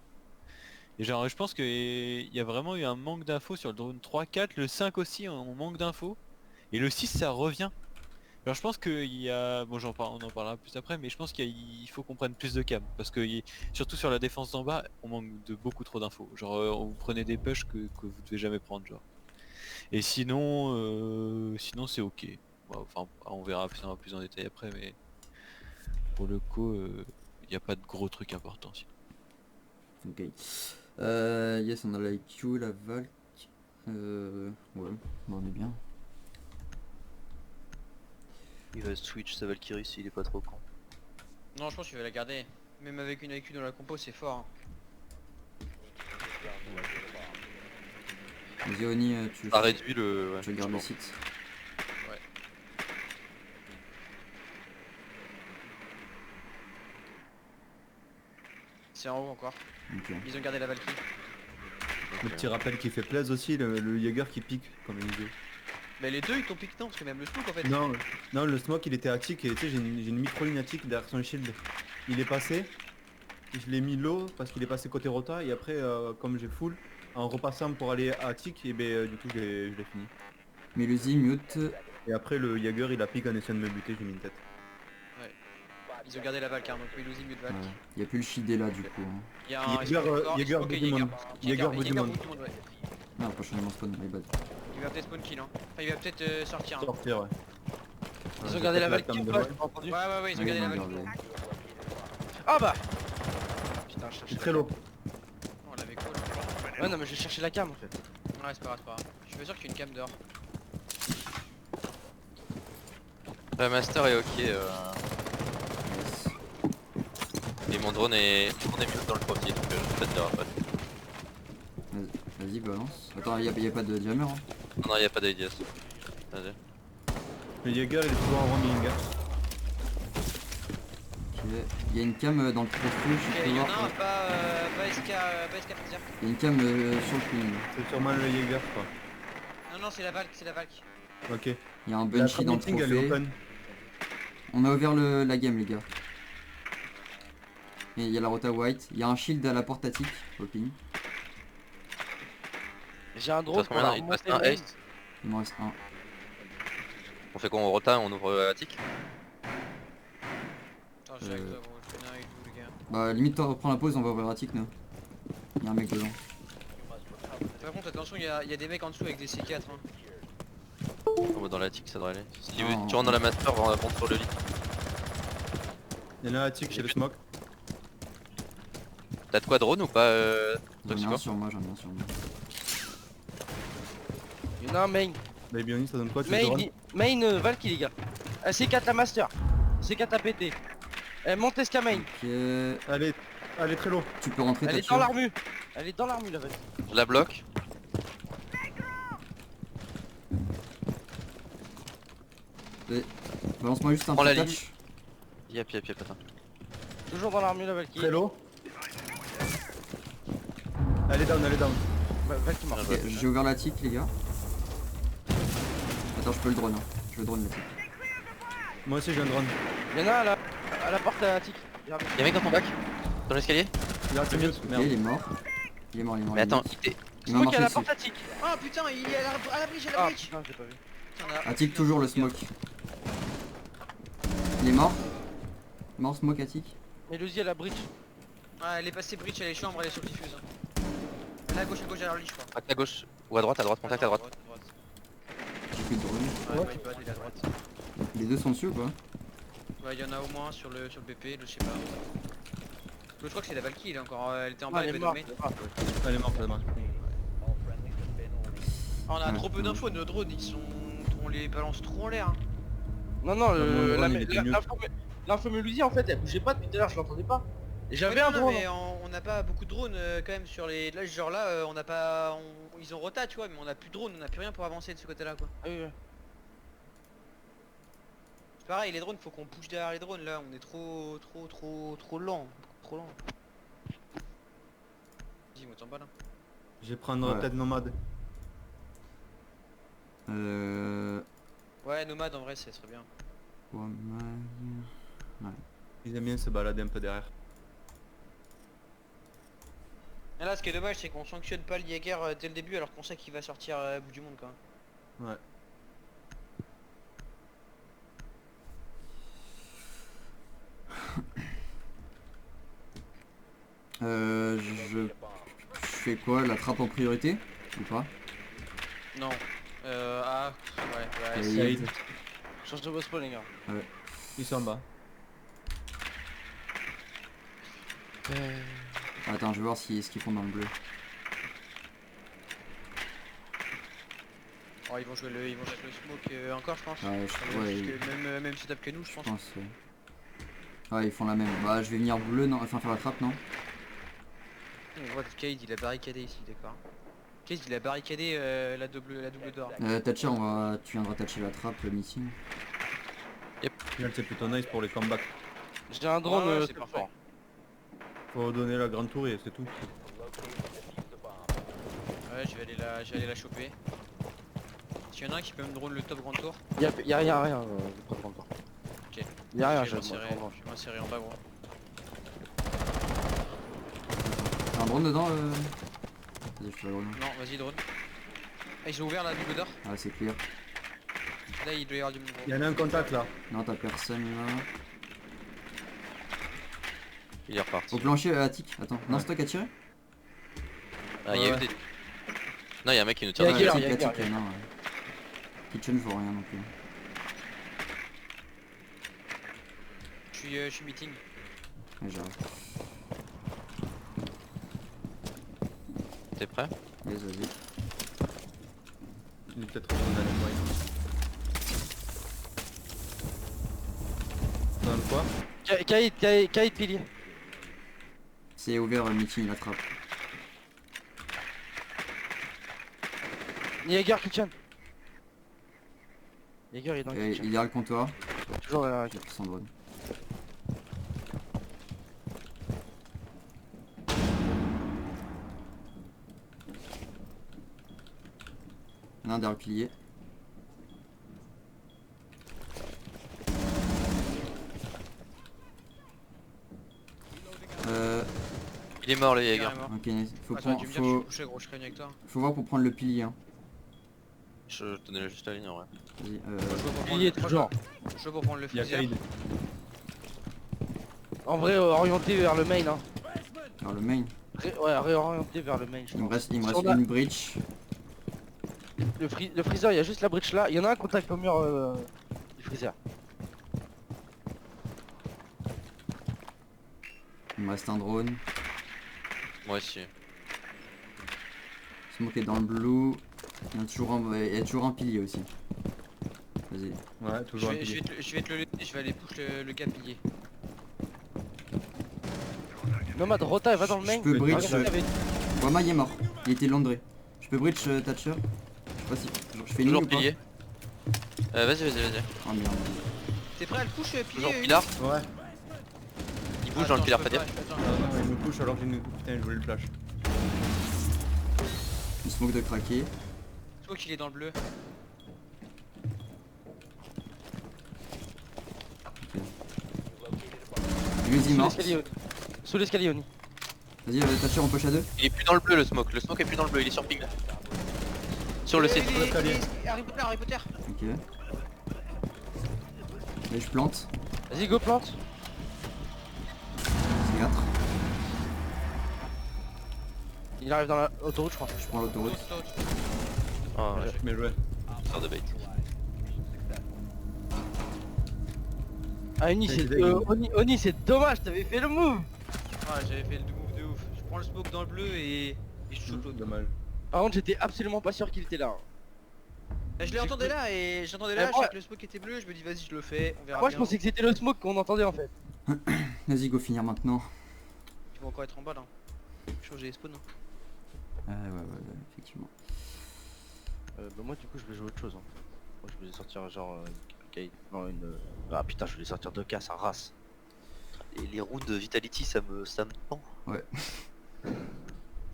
Et je pense qu'il y a vraiment eu un manque d'infos sur le drone 3, 4, le 5 aussi, on manque d'infos. Et le 6, ça revient. Alors je pense qu'il y a... Bon, on en parlera plus après, mais je pense qu'il faut qu'on prenne plus de cam. Parce que surtout sur la défense d'en bas, on manque de beaucoup trop d'infos. Vous prenez des pushs que vous devez jamais prendre, genre. Et sinon c'est ok. Bon, enfin, on verra plus en détail après, mais... Pour le coup, il n'y a pas de gros trucs importants sinon. Ok. Yes, on a la IQ, la Valk. Ouais, bon, on est bien. Il va switch sa Valkyrie s'il est pas trop con. Non, je pense qu'il va la garder. Même avec une IQ dans la compo, c'est fort. Hein. Vas-y Oni, tu Ça réduit le... Ouais, tu gardes je le pense. site. C'est en haut encore. Ok. Ils ont gardé la Valkyrie. Le petit rappel qui fait plaisir aussi, le Jaeger qui pique, comme il dit. Mais les deux ils t'ont piqué non, parce que même le smoke en fait. Non, non, le smoke il était à tick et tu sais, j'ai une micro-ligne à tick derrière son shield. Il est passé, je l'ai mis low parce qu'il est passé côté rota et après, comme j'ai full, en repassant pour aller à tick, et du coup je l'ai fini. Mais le Z mute. Et après, le Jaeger il a pique en essayant de me buter, j'ai mis une tête. Ils ont gardé la Valkyrie, donc Melusi mieux de Valk. Il y a plus le shidé là du coup. Hein. Il y a un Jaeger, Jaeger, ok, bout du monde. Jaeger, bout du monde. bout du monde, ouais. Ah, pas changer mon spawn, my bad. Il va peut-être spawn kill hein. Enfin il va peut-être sortir. Hein. Sortir, ouais. Ils ont gardé la peut-être Valkyrie cam ou de pas? loin. J'ai pas entendu. Ouais, ils ont gardé la Valkyrie. Ah bah putain, je cherchais C'est la très cam. low. On l'avait cool. Ouais non mais je cherchais la cam en fait. Ouais c'est pas grave, c'est pas grave. Je suis pas sûr qu'il y ait une cam dehors. La master est ok. Yes. Et mon drone est mieux dans le profil, donc peut-être qu'il y aura pas. Vas-y, balance. Attends, y a pas de jammer. Hein. Non, il y a pas d'ADS. Vas-y. Le Jäger il est toujours en roaming. Hein. Ok. Y a une cam dans le profil, je Ok, peux il y en voir. a un, pas SK Panzer. Y a une cam sur le ping. C'est sûrement le Jäger quoi. Non, non, c'est la Valk, c'est la Valk. Ok. Y a un La Banshee dans le meeting elle est trophée. open. On a ouvert la game, les gars. Et y a la rota white. Y a un shield à la porte attique au ping. J'ai un Il te drone reste pour combien la là? Il te reste remontée un main. ace. Il m'en reste un. On fait quoi? On rota, on ouvre attic? Attends, j'ai avec toi, gros, je fais avec vous, les gars. Bah, limite, toi, reprends la pause, on va ouvrir attique, nous. Y a un mec dedans. Par contre, attention, il y a des mecs en dessous avec des C4. Hein. On va dans l'attic, ça devrait aller. Si tu Non. rentres dans la master, monte sur le lit. Il y en a un attic chez le smoke. T'as de quoi drone ou pas J'en ai un Toxico? sur moi, j'en ai un sur moi. Il y en a un main. Bah Bioni ça donne quoi tu Main Valky les gars. C4 la master. C4 à péter. Elle monte SK main. Ok. Allez, allez très low. Tu peux rentrer, Elle t'as est dans tué. l'armure. Elle est dans l'armure la Valky. Je la bloque. Balance-moi juste un Prends la petit ligne. catch. Yep, attends. Toujours dans l'armure la Valky. Très low. Elle est down, elle est down. Valky mort. Ok, j'ai ouvert l'attique, les gars. Attends, je peux le drone. Hein. Je veux le drone l'attique. Moi aussi j'ai un drone. Il y en a à la porte attique. Y'a un mec dans ton bac? Dans l'escalier? Il a c'est mute, Ok, merde. il est mort. Il est mort, il est mort. Mais il est attends, mort. Il m'a Smoke à marché la dessus. porte attique. Oh putain, il est à la bridge, à la Ah bridge. putain, j'ai pas vu. Putain, on a- Attique toujours le smoke. Il est mort. Mort smoke attique. Mais Luzi à la bridge. Ah, elle est passée bridge, elle est chambre, elle est sur le diffuse. Hein. Là, à gauche, derrière lui, je crois. à gauche. Ou à droite, contact à droite. J'ai plus de drone. Ouais, ouais, il est à droite. Les deux sont dessus ou quoi? Ouais, il y en a au moins sur le BP, je sais pas. Je crois que c'est la Valky, elle est encore, elle était en bas, Ah, elle elle est peut morte. dominer. Elle est morte, elle est morte. Ah, on a Ouais. trop peu d'infos, nos drones, on les balance trop en l'air. Hein. Non, non, le drone, il était mute. l'info Luzi en fait, elle bougeait pas depuis tout à l'heure, je l'entendais pas. Et j'avais Ouais, un non, drone. mais on n'a pas beaucoup de drones quand même sur les. Là, ce genre là, on n'a pas. Ils ont rota, tu vois, mais on a plus de drones, on a plus rien pour avancer de ce côté là quoi. Ah oui, ouais. C'est pareil, les drones, faut qu'on push derrière les drones là, on est trop lent. Trop lent. Dis-moi, t'en bats là. Je vais prendre Ouais. peut-être nomade. Ouais, nomade en vrai, ça serait bien. Ils aiment bien se balader un peu derrière. Et là, ce qui est dommage, c'est qu'on sanctionne pas le Jäger dès le début alors qu'on sait qu'il va sortir à bout du monde quand même. Ouais. Je fais quoi? La trappe en priorité? Ou pas? Non. Ah, ouais, Saïd. Change de boss spawn les gars. Ils sont en bas. Attends, je vais voir ce qu'ils font dans le bleu. Oh, ils vont jouer le smoke encore, je pense. Ouais, Même setup que nous, je je pense. pense. Ouais, ils font la même. Bah, je vais venir bleu, non? Enfin, faire la trappe, non? On voit que Cade il a barricadé ici, d'accord. Cade il a barricadé la double d'or. Thatcher, tu viendras toucher la trappe, le meeting. Final c'est plutôt nice pour les comebacks. J'ai un drone, Ouais, c'est c'est parfait. Faut donner la grande tour et c'est tout. Ouais, je vais aller la choper. S'il y en a un qui peut me drone le top grand tour, Y'a rien, je prends encore. Ok. Y'a rien, je vais j'ai m'insérer en bas gros. T'as un drone dedans? Vas-y, je fais le drone. Non, vas-y drone. Ah, ils ont ouvert la double d'or. Ah, c'est clear. Là, il doit y avoir du monde gros. Il y en a un contact là. Non, t'as personne là. Il est reparti. Au plancher, attic. Attends, non, c'est toi qui as tiré? Ah, il y a Ouais. eu des. Non, il y a un mec qui nous tire Il y a dessus. Guerre, Attic, il y a attic, non. Kitchen, je vois rien non plus. Je suis meeting. Ouais, j'arrive. T'es prêt? Yes, vas-y. Il est peut-être retourné à la moyenne. Dans le quoi? Kaïd pilier. C'est ouvert, meeting, la trappe. Jaeger kitchen. Jaeger il est dans le Et kitchen. il est à le comptoir. Toujours J'ai pris son drone. Il y en a un derrière le pilier. Il est mort le Jaeger. Carrément. Ok, faut, Ah, t'aurais prendre- dû me dire que je faut, suis couché gros, je craignais avec toi. faut voir pour prendre le pilier. Hein. Je tenais juste la ligne en vrai. Vas-y, Moi, je veux pour prendre Il est le- toujours. Je veux pour prendre le Il y a freezer. Kaïd. En vrai orienté vers le main hein. vers le main. Ouais réorienté vers le main je Il me pense. reste, il me Si reste on a- une breach. Le freezer il y a juste la breach là. Il y en a un contact au mur du freezer. Il me reste un drone. Moi aussi. Smoke est dans le blue. Il y a toujours un pilier aussi. Vas-y. Ouais, Je toujours un vais, pilier. je vais te le laisser, je vais aller push le gars pilier. Nomad Rota elle va dans le main. Je peux bridge. Regarde, avec- Wama il est mort. Il était landré. Je peux bridge Thatcher. Je sais pas si. Je fais une ligne Toujours ou pas? pilier. Vas-y. Oh merde. T'es prêt à le push pilier Toujours Uni pilar. Ouais. Il bouge dans le pilar, pas dire. Il me push alors que j'ai une... Putain, je voulais le flash. Une smoke de craquer. Je crois qu'il est dans le bleu. Lui il est Sous mort. l'escalier. Sous l'escalier Oni. Vas-y Thatcher on push à deux. Il est plus dans le bleu le smoke. Le smoke est plus dans le bleu, il est sur ping. Sur le site. Harry Potter, Harry Potter. Ok. Et je plante. Vas-y go plante. C'est 4. Il arrive dans la autoroute je crois. Je prends l'autoroute. Oh, Mais ouais. sort de bait. Ah Oni C'est c'est dingue. Oni c'est dommage t'avais fait le move. Ouais, j'avais fait le move de ouf. Je prends le smoke dans le bleu et je shoot l'autre. Dommage. Par contre j'étais absolument pas sûr qu'il était là. Je l'ai entendu là et j'entendais Mais là, je moi- sais que le smoke était bleu, je me dis vas-y je le fais, on verra Moi bien. je pensais que c'était le smoke qu'on entendait en fait. Vas-y go finir maintenant. Ils vont encore être en bas là. Changer les spawns. Ouais, effectivement. Bah moi du coup je vais jouer autre chose. Hein. Moi je vais sortir genre non une. Ah putain je voulais sortir 2K ça race. Et les rounds de Vitality ça me tend.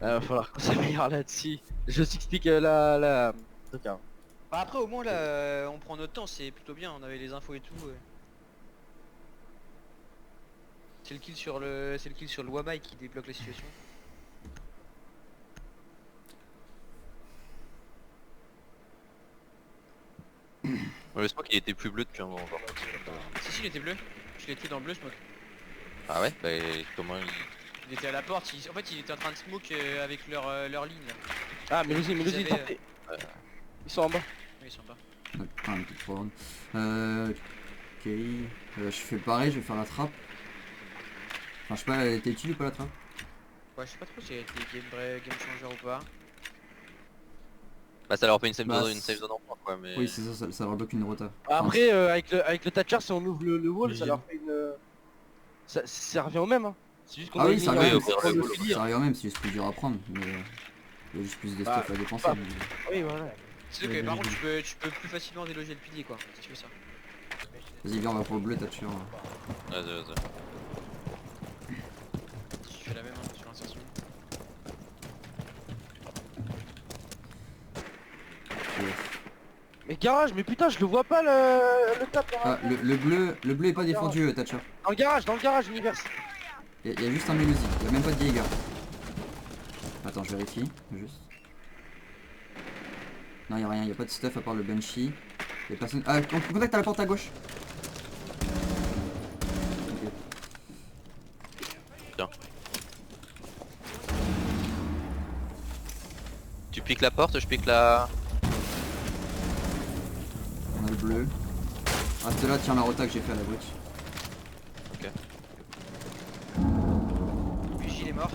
Va falloir qu'on s'améliore là-dessus. Je t'explique la. 2K. Bah après au moins là on prend notre temps, c'est plutôt bien, on avait les infos et tout. Ouais. C'est le kill sur le Wamai qui débloque la situation. Ouais, le smoke il était plus bleu depuis un moment encore. Si il était bleu, je l'ai tué dans le bleu smoke. Ah ouais. Bah comment Il était à la porte, en fait il était en train de smoke avec leur ligne là. Ah Mélusi Ils avaient, tentez. Ils sont en bas. Oui, ils sont bas. Ouais, un petit forward. Ok. Je fais pareil, je vais faire la trappe. Enfin je sais pas, elle était utile ou pas la trappe? Ouais je sais pas trop si elle était game changer ou pas. Bah ça leur fait une safe Bah, zone, une safe zone en moins quoi mais. Oui c'est ça, ça leur bloque une rota. Après avec le Thatcher si on ouvre le wall ça J'ai- leur fait une. Ça revient au même hein. C'est juste qu'on Ah a oui, mis ça un- revient, au pire, le le filir. Ça arrive même, c'est juste plus dur à prendre. Mais il y a juste plus de Bah, stuff à dépenser. bah. mais- Oui voilà. C'est que par contre tu peux plus facilement déloger le pilier quoi, si tu fais ça. Vas-y viens on va pour le bleu Thatcher. Vas-y. Si tu fais la même hein, sur l'insertion. Mais garage mais putain je le vois pas le tap dans, Ah, le bleu est pas défendu Thatcher. dans le garage univers. Il y a juste un Melusi, il y a même pas de Jaeger. Attends, je vérifie, juste. Non, y a rien, y a pas de stuff à part le Banshee. Y a personne. Ah, contact à la porte à gauche. Ok. Tu piques la porte, je pique la. On a le bleu. Reste là, tiens la rota que j'ai fait à la bridge. Vigile est mort.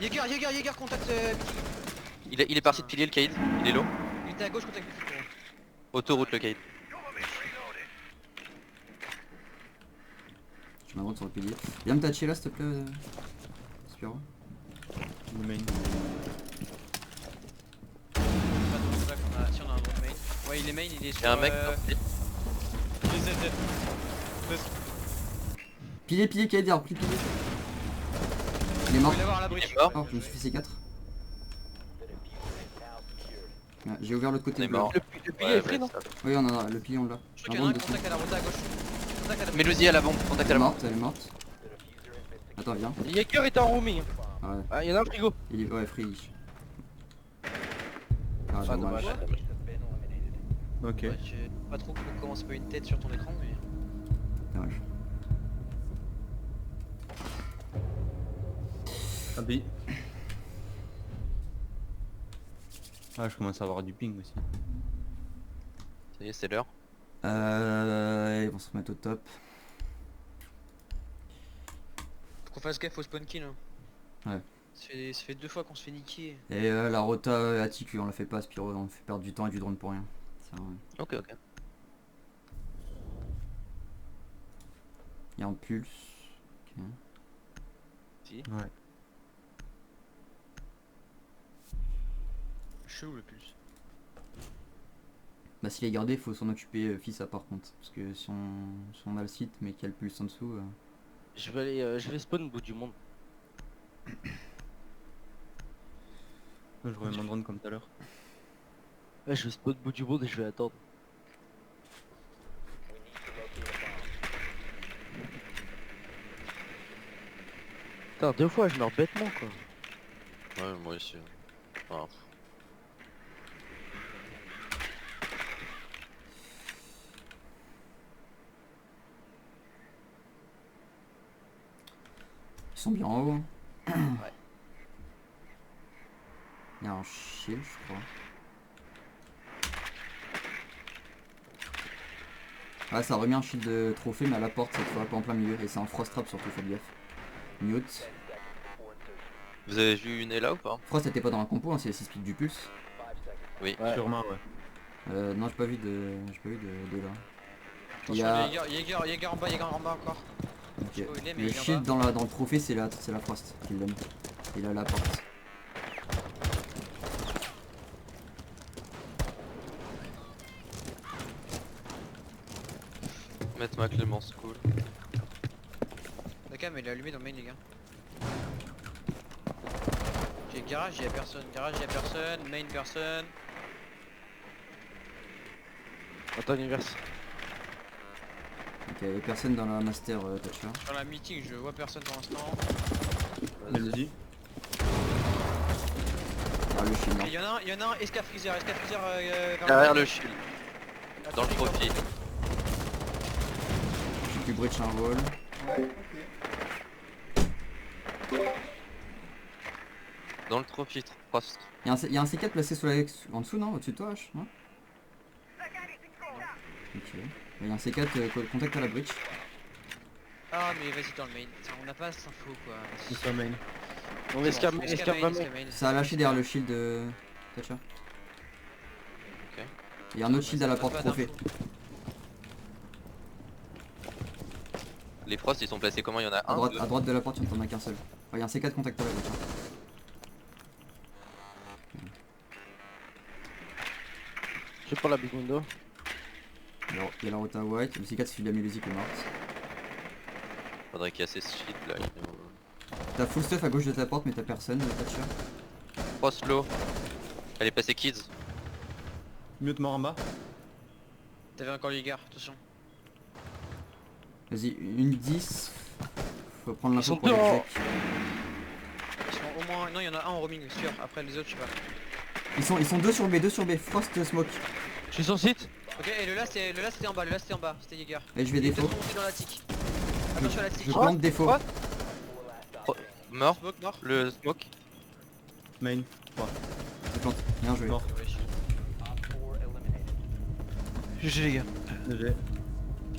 Jaeger, contact Il est parti de pilier le Kaïd, il est low. il était à gauche, contact Vigile. Autoroute le Kaïd. Je m'avance sur le pilier. Viens me toucher là s'il te plaît, Spiro. Le main. il est main, il est sur... Y'a un mec Pilier, pilier, qui est derrière, pilier. Il est mort. Il l'avoir à la bridge. Il est mort. Oh, je me suis fait C4. Ouais, j'ai ouvert l'autre On côté est de bleu. mort. Le pilier est free, non? Oui, on en a, le pilier on l'a. Je crois qu'il y en a un contact à la rota à gauche. Contact à la Mélodie à la bombe, contact à Elle est la bombe. morte, elle est morte. Attends, viens. Jaeger était en roaming. Ah ouais, Ah, y'en a un frigo. il est... Ouais, free. Ah, Ah, dommage. dommage. Ok. Ouais, je sais pas trop comment c'est pas une tête sur ton écran, mais... Dommage. Ah bi. Ah, je commence à avoir du ping aussi. Ça y est, c'est l'heure. Ils vont se remettre au top. Faut qu'on fasse gaffe au spawn kill. Hein. Ouais. Ça fait 2 fois qu'on se fait niquer. Et la rota attique, on la fait pas, Spiro, on fait perdre du temps et du drone pour rien. Ça, ouais. Ok, ok. Il y a un pulse. Ok. Ouais. Chelou le pulse. Bah s'il est gardé, il faut s'en occuper fils à par contre. Parce que si on a le site mais qu'il y a le pulse en dessous... Je vais spawn au bout du monde. Je remets mon drone comme tout à l'heure. Ouais, je vais spawn au bout du monde et je vais attendre. Putain, 2 fois je meurs bêtement quoi. Ouais, moi aussi. Ah. Ils sont bien en haut. Ouais. Il y a un shield je crois. Ah ça a remis un shield de trophée mais à la porte cette fois, pas en plein milieu. Et c'est un frost trap surtout, faites gaffe. Mute. Vous avez vu une là ou pas? Frost était pas dans la compo, hein, c'est les 6 pics du pulse. Oui. Ouais. Sûrement, ouais. Non j'ai pas vu de là. Il y Attention, a... Jaeger en bas, Jaeger en bas encore. Ok. Je sais pas où il est, mais Le il est en shield dans le trophée c'est la frost qui le donne. Il est à la porte. Mettre ma Clémence cool. La cam elle est allumée dans main les gars. J'ai garage, y'a personne, main personne. Attends, univers. Ok, il y a personne dans la master Thatcher. Sur la meeting je vois personne pour l'instant. Mélodie. Ah le shield Il y en a un, Esca Freezer Derrière le shield. la Dans le trophée, profil. j'ai plus bridge un roll. Dans le trophy Frost. Il y a un C4 placé sous en dessous non? Au-dessus de toi H non? Ok. Il y a un C4 contact à la bridge. Ah mais vas-y dans le main, putain, on n'a pas cette info quoi. C'est ça, main. On C'est escape, bon, escape main, vraiment. escape main. Ça a lâché derrière le shield de Thatcher. Ok. Il y a un autre shield à la porte Pas trophée. d'info. Les Frost ils sont placés comment? Il y en a un, deux. À droite de la porte, il n'y en a qu'un seul. Il y a un C4 contact à la bridge. Je prends la big window. Alors, il y a la rota white. Le C4 c'est celui de la Mélodie qui est morte. Faudrait casser ce shit là. il est où? T'as full stuff à gauche de ta porte mais t'as personne Thatcher. Frost low. Elle est passée kids. Mute mort en bas. T'avais encore Jaeger, attention. Vas-y, une 10. Faut prendre Ils l'info sont pour deux les en- exec. Ils sont au moins. Non, il y en a un en roaming, sûr. Après les autres, je sais pas. Ils sont 2 sur B, Frost smoke. Je suis sur site. Ok, et le last c'était en bas, c'était Jaeger. Et je vais Il est défaut. peut-être monté dans la tic. Attention à la tic. Je plante défaut. What Mort. Smoke mort. Le smoke. Main. Je plante. Bien joué. Mort. GG les gars. GG.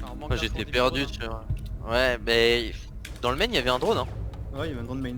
Ah, on manque Moi un j'étais fond perdu début de drone, hein. sur... Ouais mais... Dans le main il y avait un drone hein. Ouais, il y avait un drone main.